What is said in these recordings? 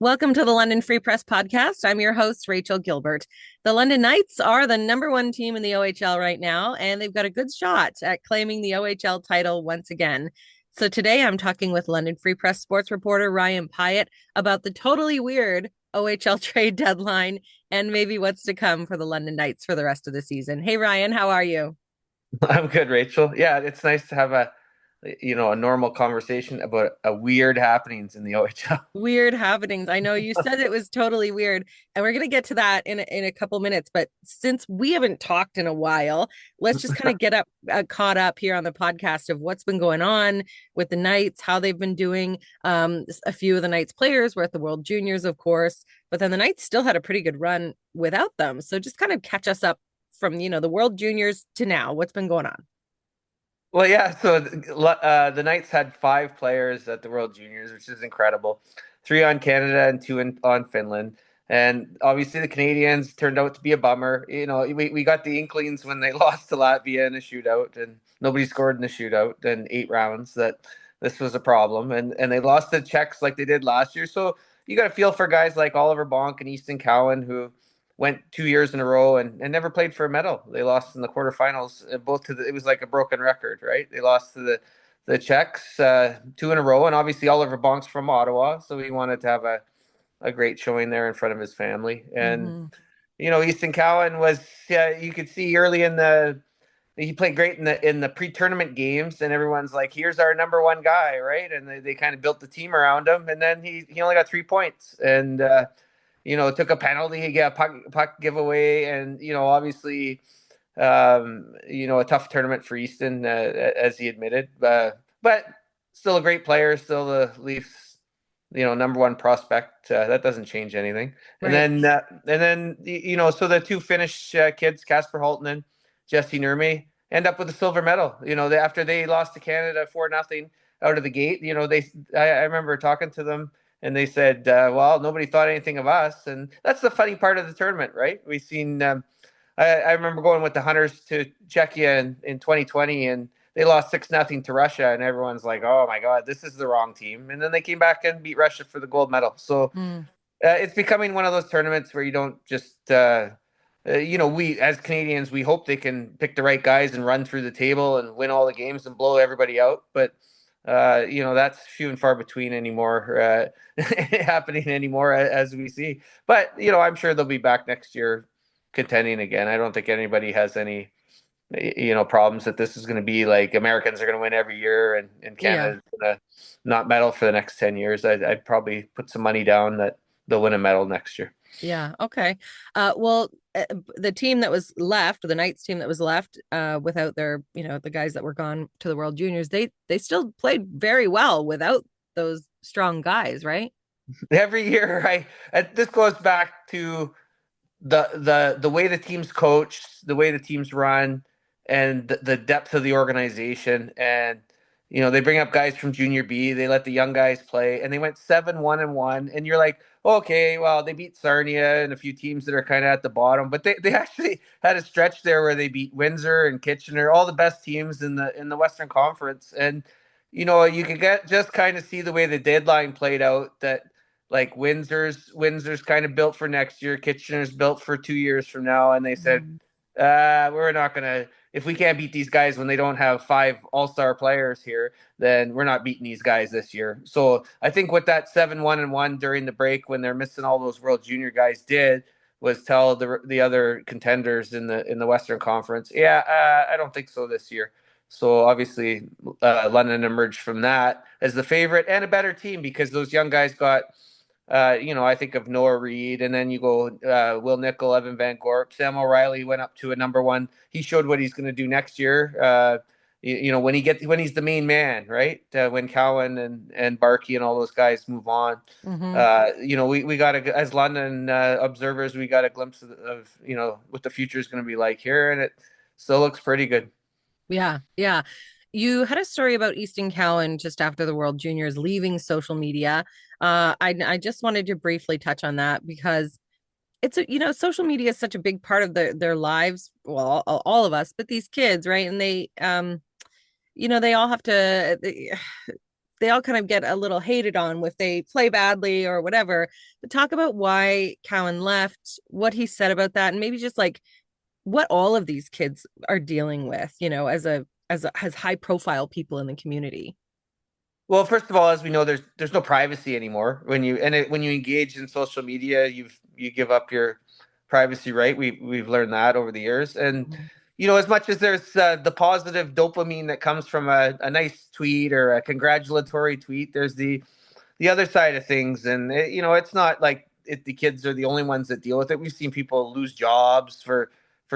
Welcome to the London Free Press Podcast. I'm your host, Rachel Gilbert. The London Knights are the number one team in the OHL right now, and they've got a good shot at claiming the OHL title once again. So today I'm talking with London Free Press sports reporter Ryan Pyette about the totally weird OHL trade deadline and maybe what's to come for the London Knights for the rest of the season. Hey, Ryan, how are you? I'm good, Rachel. Yeah, it's nice to have a normal conversation about a weird happenings in the OHL. Weird happenings. I know you said it was totally weird, and we're gonna get to that in a couple minutes. But since we haven't talked in a while, let's just kind of get up caught up here on the podcast of what's been going on with the Knights, how they've been doing. A few of the Knights players were at the World Juniors, of course, but then the Knights still had a pretty good run without them. So just kind of catch us up from the World Juniors to now. What's been going on? Well, yeah, so the Knights had five players at the World Juniors, which is incredible. Three on Canada and on Finland. And obviously the Canadians turned out to be a bummer. We got the inklings when they lost to Latvia in a shootout and nobody scored in the shootout in 8 rounds that this was a problem. And they lost the Czechs like they did last year. So you got to feel for guys like Oliver Bonk and Easton Cowan who went 2 years in a row and never played for a medal. They lost in the quarterfinals, both it was like a broken record, right? They lost to the Czechs two in a row, and obviously Oliver Bonk's from Ottawa, so he wanted to have a great showing there in front of his family. And Mm-hmm. Easton Cowan was you could see early in the he played great in the pre-tournament games, and everyone's like, "Here's our number one guy," right? And they kind of built the team around him, and then he only got 3 points, and took a penalty, he got a puck giveaway, and obviously, a tough tournament for Easton, as he admitted, but still a great player, still the Leafs, number one prospect. That doesn't change anything. And Right. then, so the two Finnish kids, Casper Holton and Jesse Nurme, end up with a silver medal. After they lost to Canada 4-0 out of the gate, I remember talking to them and they said, well, nobody thought anything of us. And that's the funny part of the tournament, right? We've seen, I remember going with the Hunters to Czechia in 2020, and they lost 6-0 to Russia, and everyone's like, "Oh my God, this is the wrong team." And then they came back and beat Russia for the gold medal. So Mm. it's becoming one of those tournaments where you don't just, we as Canadians, we hope they can pick the right guys and run through the table and win all the games and blow everybody out. But that's few and far between anymore, happening anymore as we see. But I'm sure they'll be back next year contending again. I don't think anybody has any problems that this is going to be like Americans are going to win every year and Yeah. Canada's going to not medal for the next 10 years. I'd probably put some money down that they'll win a medal next year. Yeah. Okay. Well, the team that was left, the Knights team that was left, without the guys that were gone to the World Juniors, they still played very well without those strong guys, right? Every year, this goes back to the way the teams coach, the way the teams run, and the depth of the organization. And they bring up guys from Junior B. They let the young guys play, and they went 7-1-1. And you're like, okay, well, they beat Sarnia and a few teams that are kind of at the bottom, but they actually had a stretch there where they beat Windsor and Kitchener, all the best teams in the Western Conference. And you could just kind of see the way the deadline played out that like Windsor's kind of built for next year. Kitchener's built for 2 years from now, and they said, Mhm. we're not gonna if we can't beat these guys when they don't have five all-star players here, then we're not beating these guys this year. So I think what that 7-1-1 during the break when they're missing all those World Junior guys did was tell the other contenders in the Western Conference, yeah, I don't think so this year. So obviously, London emerged from that as the favorite and a better team because those young guys got I think of Noah Reed, and then you go Will Nickel, Evan Van Gorp, Sam O'Reilly went up to a number one. He showed what he's going to do next year. When he's the main man, right? When Cowan and Barkey and all those guys move on, Mhm. we got as London observers, we got a glimpse of what the future is going to be like here, and it still looks pretty good. Yeah. Yeah. You had a story about Easton Cowan just after the World Juniors leaving social media. I just wanted to briefly touch on that because social media is such a big part of their lives. Well, all of us, but these kids, right? And they all have to they all kind of get a little hated on if they play badly or whatever. But talk about why Cowan left, what he said about that, and maybe just like what all of these kids are dealing with, as high profile people in the community. Well, first of all, as we know, there's no privacy anymore when you engage in social media, you give up your privacy right. We've learned that over the years, and Mhm. as much as there's the positive dopamine that comes from a nice tweet or a congratulatory tweet, there's the other side of things, and it's not like the kids are the only ones that deal with it. We've seen people lose jobs for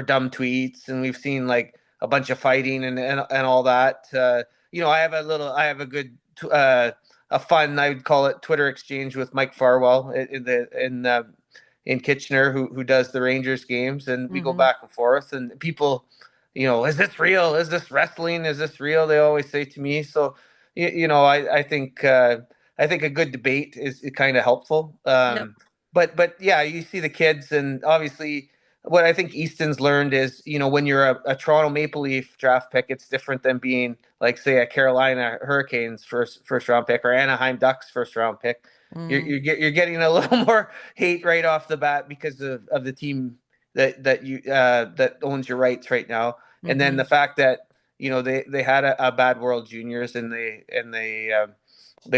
dumb tweets, and we've seen like a bunch of fighting and all that. I have a good a fun, I would call it, Twitter exchange with Mike Farwell in Kitchener, who does the Rangers games, and we go Mhm. back and forth, and people, is this real? Is this wrestling? Is this real? They always say to me. So, I think I think a good debate is kind of helpful. Yep. But yeah, you see the kids, and obviously, what I think Easton's learned is, when you're a Toronto Maple Leaf draft pick, it's different than being like, say, a Carolina Hurricanes first round pick or Anaheim Ducks first round pick. Mm. You're getting a little more hate right off the bat because of the team that owns your rights right now, and then Mhm. the fact that they had a bad World Juniors, and they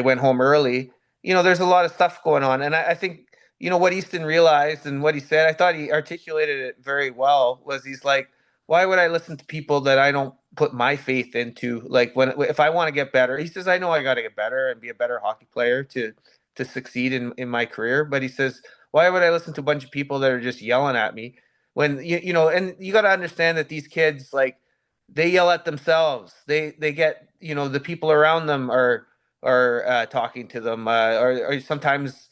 went home early. There's a lot of stuff going on, and I think what Easton realized and what he said. I thought he articulated it very well. Was he's like, why would I listen to people that I don't put my faith into? Like if I want to get better, he says, I know I got to get better and be a better hockey player to succeed in my career. But he says, why would I listen to a bunch of people that are just yelling at me when and you got to understand that these kids, like, they yell at themselves. They get, the people around them are talking to them, or sometimes,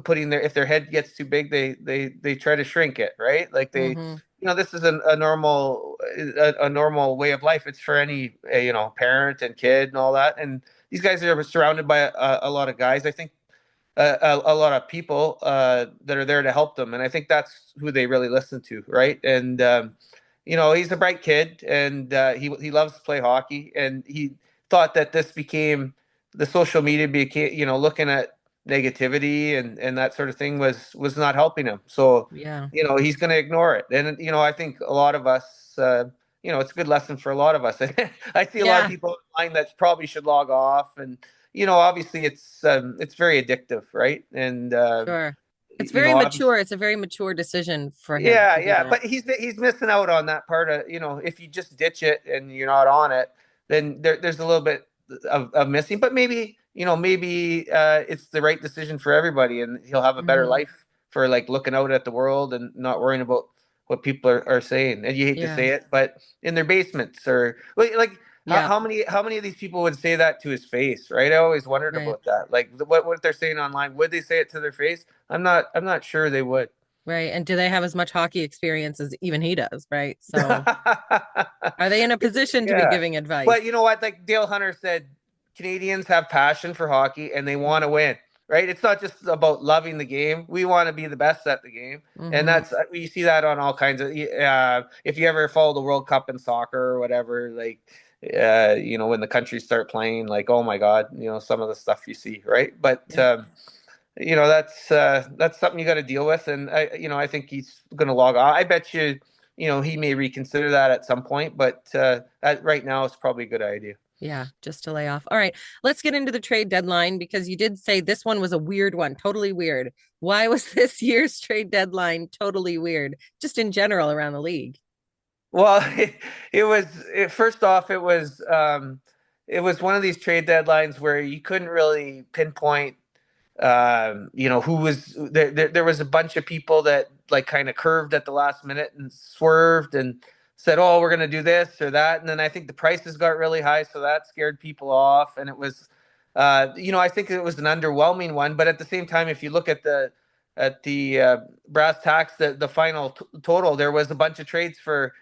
putting if their head gets too big, they try to shrink it, right? Like Mhm. this is a normal way of life. It's for any parent and kid and all that. And these guys are surrounded by a lot of guys. I think a lot of people that are there to help them, and I think that's who they really listen to, right? And he's a bright kid, and he loves to play hockey, and he thought that this became the social media became, looking at negativity and that sort of thing was not helping him. So Yeah. he's going to ignore it, and I think a lot of us. It's a good lesson for a lot of us. I see a lot of Yeah. people online that probably should log off, and obviously it's very addictive, right? And Sure. It's very obviously, mature. It's a very mature decision for him yeah, to do yeah. that. But he's missing out on that part of, if you just ditch it and you're not on it, then there's a little bit of missing. But maybe it's the right decision for everybody, and he'll have a better Mhm. life for, like, looking out at the world and not worrying about what people are saying. And you hate to Yeah. say it, but in their basements, or like, Yeah. how many of these people would say that to his face, right? I always wondered Right. about that. Like, what they're saying online, would they say it to their face? I'm not sure they would. Right. And do they have as much hockey experience as even he does? Right. So are they in a position to be Yeah. giving advice? But you know what? Like Dale Hunter said, Canadians have passion for hockey and they want to win, right? It's not just about loving the game. We want to be the best at the game. And Mm-hmm. that's, you see that on all kinds of, if you ever follow the World Cup in soccer or whatever, like, when the countries start playing, like, oh my God, some of the stuff you see, right? But, Yep. that's something you got to deal with, and I think he's going to log off. I bet you, he may reconsider that at some point, but right now it's probably a good idea. Yeah, just to lay off. All right, let's get into the trade deadline because you did say this one was a weird one, totally weird. Why was this year's trade deadline totally weird, just in general around the league? Well, first off, it was one of these trade deadlines where you couldn't really pinpoint, who was there. There was a bunch of people that, like, kind of curved at the last minute and swerved and said, "Oh, we're going to do this or that," and then I think the prices got really high, so that scared people off. And it was, I think it was an underwhelming one. But at the same time, if you look at the brass tacks, the final total, there was a bunch of trades for,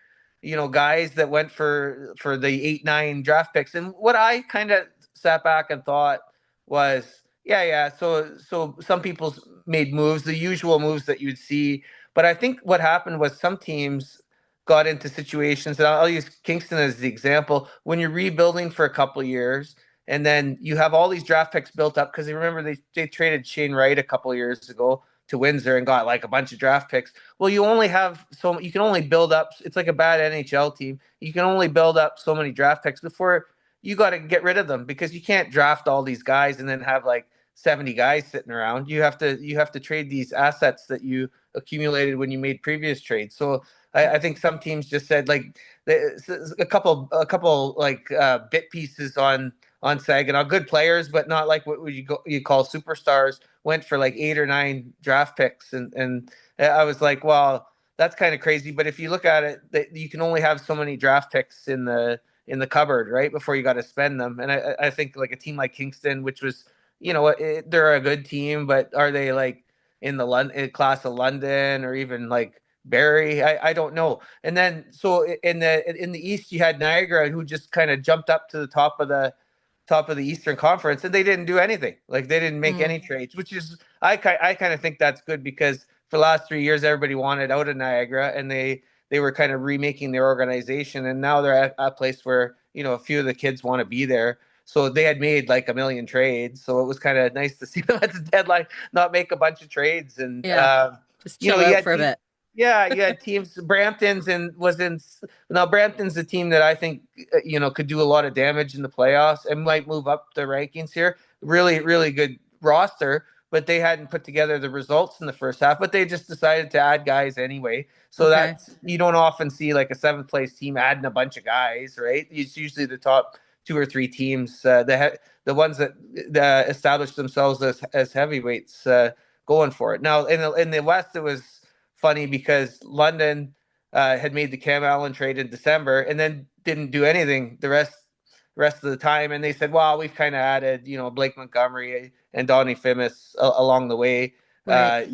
guys that went for the 8-9 draft picks. And what I kind of sat back and thought was, yeah, yeah. So some people made moves, the usual moves that you'd see. But I think what happened was some teams got into situations, and I'll use Kingston as the example. When you're rebuilding for a couple of years, and then you have all these draft picks built up because remember they traded Shane Wright a couple of years ago to Windsor and got like a bunch of draft picks. Well, you can only build up. It's like a bad NHL team. You can only build up so many draft picks before you got to get rid of them because you can't draft all these guys and then have like 70 guys sitting around. You have to trade these assets that you accumulated when you made previous trades. So I think some teams just said like a couple like bit pieces on Saginaw, good players, but not like what would you call superstars. Went for like 8 or 9 draft picks, and I was like, well, that's kind of crazy. But if you look at it, that you can only have so many draft picks in the cupboard, right? Before you got to spend them. And I think like a team like Kingston, which was, they're a good team, but are they like in the London class of London or even like Barrie? I don't know. And then so in the East, you had Niagara, who just kind of jumped up to the top of the Eastern Conference, and they didn't do anything. Like they didn't make any trades, which is I kind of think that's good because for the last 3 years everybody wanted out of Niagara, and they were kind of remaking their organization, and now they're at a place where a few of the kids want to be there. So they had made like a million trades, so it was kind of nice to see them at the deadline not make a bunch of trades, and Yeah. Just chill you out had for a bit. yeah, you had teams. Brampton's and was in now. Brampton's a team that I think could do a lot of damage in the playoffs and might move up the rankings here. Really, really good roster, but they hadn't put together the results in the first half. But they just decided to add guys anyway. So Okay. that's you don't often see like a seventh place team adding a bunch of guys, right? It's usually the top 2 or 3 teams, the ones that establish themselves as heavyweights, going for it. Now in the West, it was funny because London had made the Cam Allen trade in December and then didn't do anything the rest of the time. And they said, "Well, we've kind of added, Blake Montgomery and Donnie Fimis along the way. Right.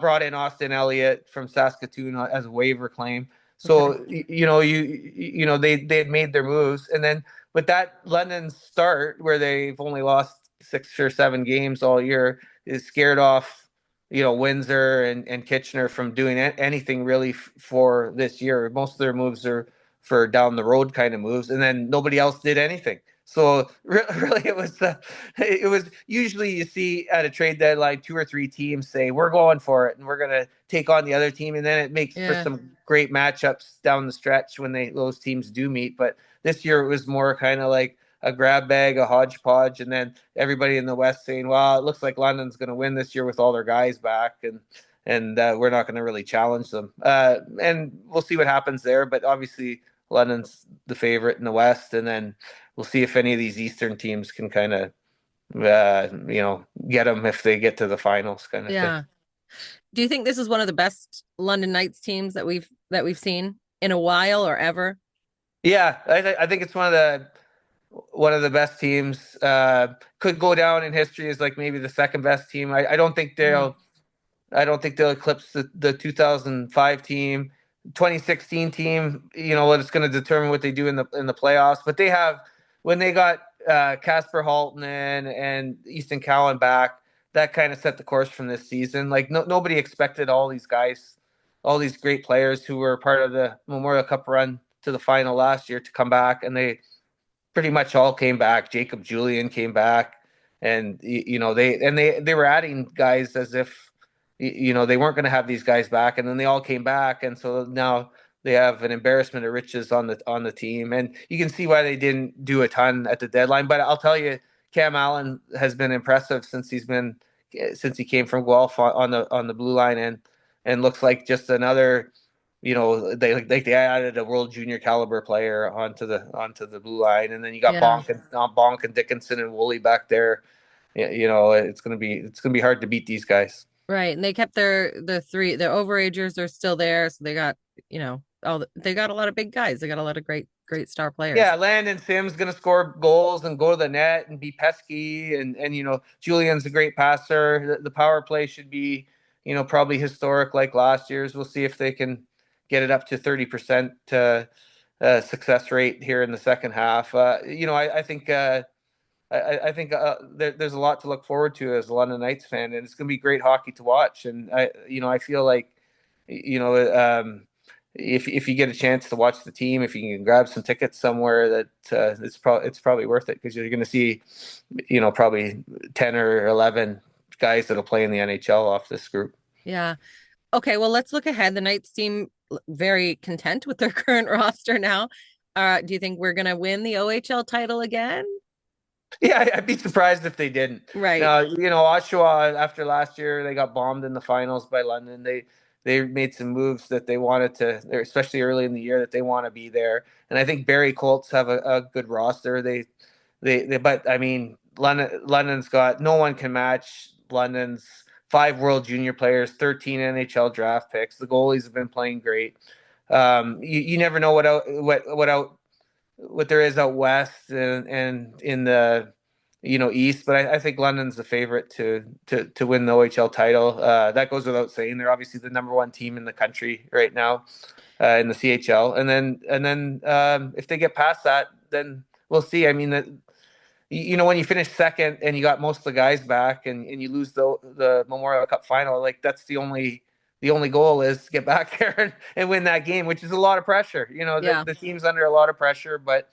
Brought in Austin Elliott from Saskatoon as a waiver claim. Okay. So they had made their moves, and then with that London start where they've only lost 6 or 7 games all year is scared off Windsor and Kitchener from doing anything really for this year. Most of their moves are for down the road kind of moves, and then nobody else did anything. So really, it was usually you see at a trade deadline 2 or 3 teams say we're going for it and we're going to take on the other team, and then it makes for Yeah. some great matchups down the stretch when those teams do meet. But this year it was more kind of like a grab bag, a hodgepodge, and then everybody in the West saying, "Well, it looks like London's going to win this year with all their guys back, and we're not going to really challenge them." And we'll see what happens there. But obviously, London's the favorite in the West, and then we'll see if any of these Eastern teams can kind of, get them if they get to the finals, kind of thing. Yeah. Do you think this is one of the best London Knights teams that we've seen in a while or ever? Yeah, I think it's one of the best teams. Could go down in history as like maybe the second best team. I don't think Mm. they'll eclipse the 2005 team, 2016 team. What it's going to determine what they do in the playoffs. But they have when they got Casper Haltonen and Easton Cowan back, that kind of set the course from this season. Like nobody expected all these guys, all these great players who were part of the Memorial Cup run to the final last year to come back, and they pretty much all came back. Jacob Julian came back, and they were adding guys as if they weren't going to have these guys back, and then they all came back, and so now they have an embarrassment of riches on the team, and you can see why they didn't do a ton at the deadline. But I'll tell you, Cam Allen has been impressive since he came from Guelph on the blue line, and looks like just another they added a world junior caliber player onto the blue line, and then you got Yeah. Bonk and Dickinson and Woolley back there. It's gonna be hard to beat these guys. Right. And they kept their overagers are still there. So they got, they got a lot of big guys. They got a lot of great star players. Yeah, Landon Sims gonna score goals and go to the net and be pesky, and Julian's a great passer. The power play should be probably historic like last year's. We'll see if they can get it up to 30% success rate here in the second half. I think there's a lot to look forward to as a London Knights fan, and it's going to be great hockey to watch. And I feel like, you know, um, if you get a chance to watch the team, if you can grab some tickets somewhere, that it's probably worth it, because you're going to see, probably 10 or 11 guys that'll play in the NHL off this group. Yeah. Okay, well, let's look ahead. The Knights seem very content with their current roster now. Do you think we're gonna win the OHL title again? Yeah, I'd be surprised if they didn't. Right. Now, Oshawa, after last year, they got bombed in the finals by London. They made some moves that they wanted to, especially early in the year, that they want to be there. And I think Barrie Colts have a good roster. But I mean, London's got, no one can match London's 5 World Junior players, 13 NHL draft picks. The goalies have been playing great. You never know what there is out west and in the east, but I think London's the favorite to win the OHL title. That goes without saying. They're obviously the number one team in the country right now, in the CHL, and then if they get past that, then we'll see. I mean, when you finish second and you got most of the guys back, and you lose the Memorial Cup final, like, that's the only goal is to get back there and win that game, which is a lot of pressure. Yeah. The team's under a lot of pressure, but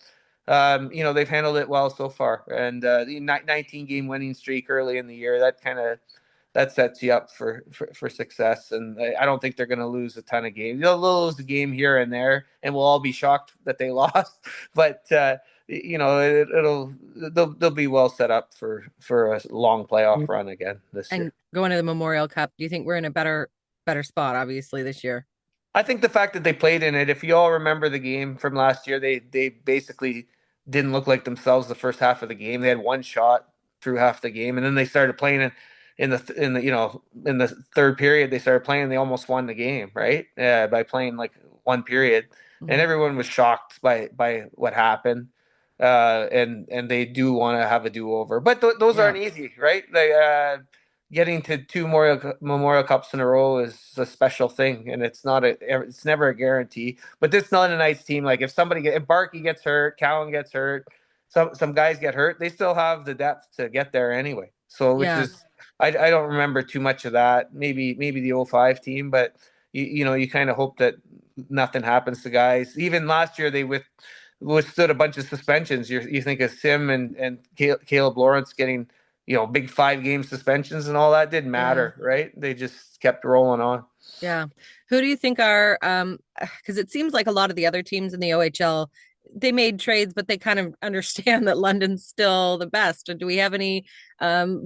they've handled it well so far. And the 19 game winning streak early in the year, that sets you up for success. And I don't think they're going to lose a ton of games. They'll lose a game here and there, and we'll all be shocked that they lost. But they'll be well set up for a long playoff run again this And year. going to the Memorial Cup, do you think we're in a better spot, obviously, this year? I think the fact that they played in it, if you all remember the game from last year, they basically didn't look like themselves the first half of the game. They had one shot through half the game, and then they started playing in the third period. They started playing. They almost won the game, right? By playing like one period, and Mhm. everyone was shocked by what happened. And they do want to have a do over, but those Yeah. aren't easy, right? Getting to two Memorial Cups in a row is a special thing, and it's never a guarantee. But this London Knights team, like, if Barkey gets hurt, Cowan gets hurt, some guys get hurt, they still have the depth to get there anyway. So, which Yeah. is, I don't remember too much of that. Maybe the '05 team, but you kind of hope that nothing happens to guys. Even last year, they withstood a bunch of suspensions. You think of Sim and Caleb Lawrence getting big 5 game suspensions, and all that didn't Yeah. matter, right? They just kept rolling on. Yeah. Who do you think are because it seems like a lot of the other teams in the OHL, they made trades, but they kind of understand that London's still the best. Do we have any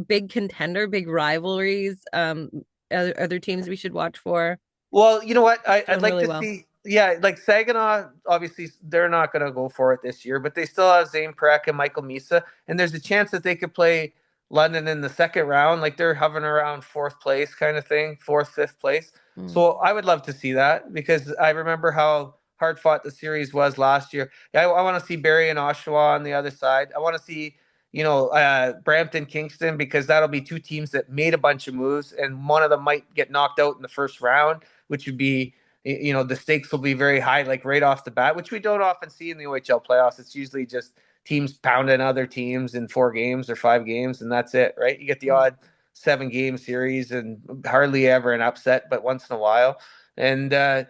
big contender, big rivalries, other teams we should watch for? Well, you know what? I'd Doing like really to well. see. Yeah, like Saginaw, obviously they're not going to go for it this year, but they still have Zane Perek and Michael Misa, and there's a chance that they could play London in the second round. Like, they're hovering around fourth place kind of thing, fourth, fifth place. Mm. So I would love to see that, because I remember how hard fought the series was last year. I want to see Barrie and Oshawa on the other side. I want to see Brampton, Kingston, because that'll be two teams that made a bunch of moves, and one of them might get knocked out in the first round, which would be, the stakes will be very high, like right off the bat, which we don't often see in the OHL playoffs. It's usually just teams pounding other teams in 4 games or 5 games, and that's it, right? You get the Mm. odd 7 game series, and hardly ever an upset, but once in a while. And I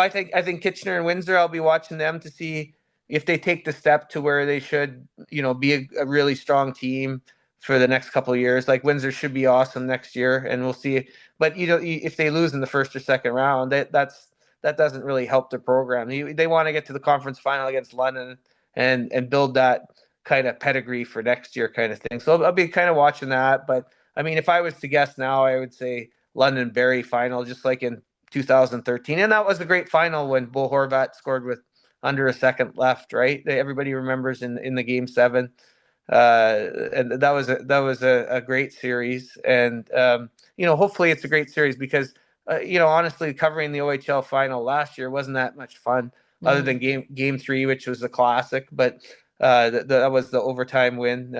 think Kitchener and Windsor, I'll be watching them to see if they take the step to where they should, be a really strong team for the next couple of years. Like, Windsor should be awesome next year, and we'll see. But if they lose in the first or second round, that doesn't really help their program. They want to get to the conference final against London and build that kind of pedigree for next year, kind of thing. So I'll be kind of watching that. But I mean, if I was to guess now, I would say London Barrie final, just like in 2013, and that was a great final when Bo Horvat scored with under a second left. Right, everybody remembers in the game 7. And that was a great series, and hopefully it's a great series, because honestly, covering the OHL final last year wasn't that much fun, other Mm. than game 3, which was a classic. But that was the overtime win.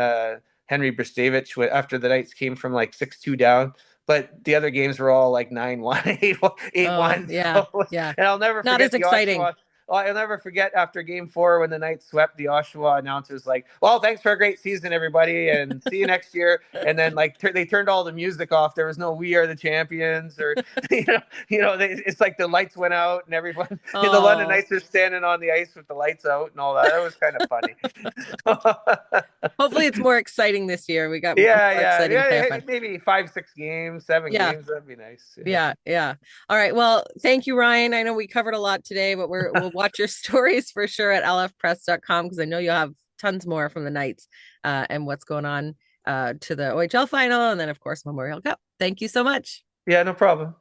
Henry Brestevich, after the Knights came from like 6-2 down, but the other games were all like 9-1, 8-1, Oh, 8-1. yeah. So, Yeah. and I'll never Not forget as the exciting. Oshawa. I'll never forget after Game 4 when the Knights swept, the Oshawa announcers like, "Well, thanks for a great season, everybody, and see you next year." And then like they turned all the music off. There was no "We Are the Champions" or it's like the lights went out and everyone the London Oh, Knights are standing on the ice with the lights out and all that. That was kind of funny. hopefully it's more exciting this year. We got more exciting Yeah. playoff fun. Maybe 5, 6 games, 7 Yeah. games. That'd be nice. Yeah, yeah. All right. Well, thank you, Ryan. I know we covered a lot today, but we'll watch your stories for sure at lfpress.com because I know you'll have tons more from the Knights and what's going on to the OHL final and then of course Memorial Cup. Thank you so much. Yeah, no problem.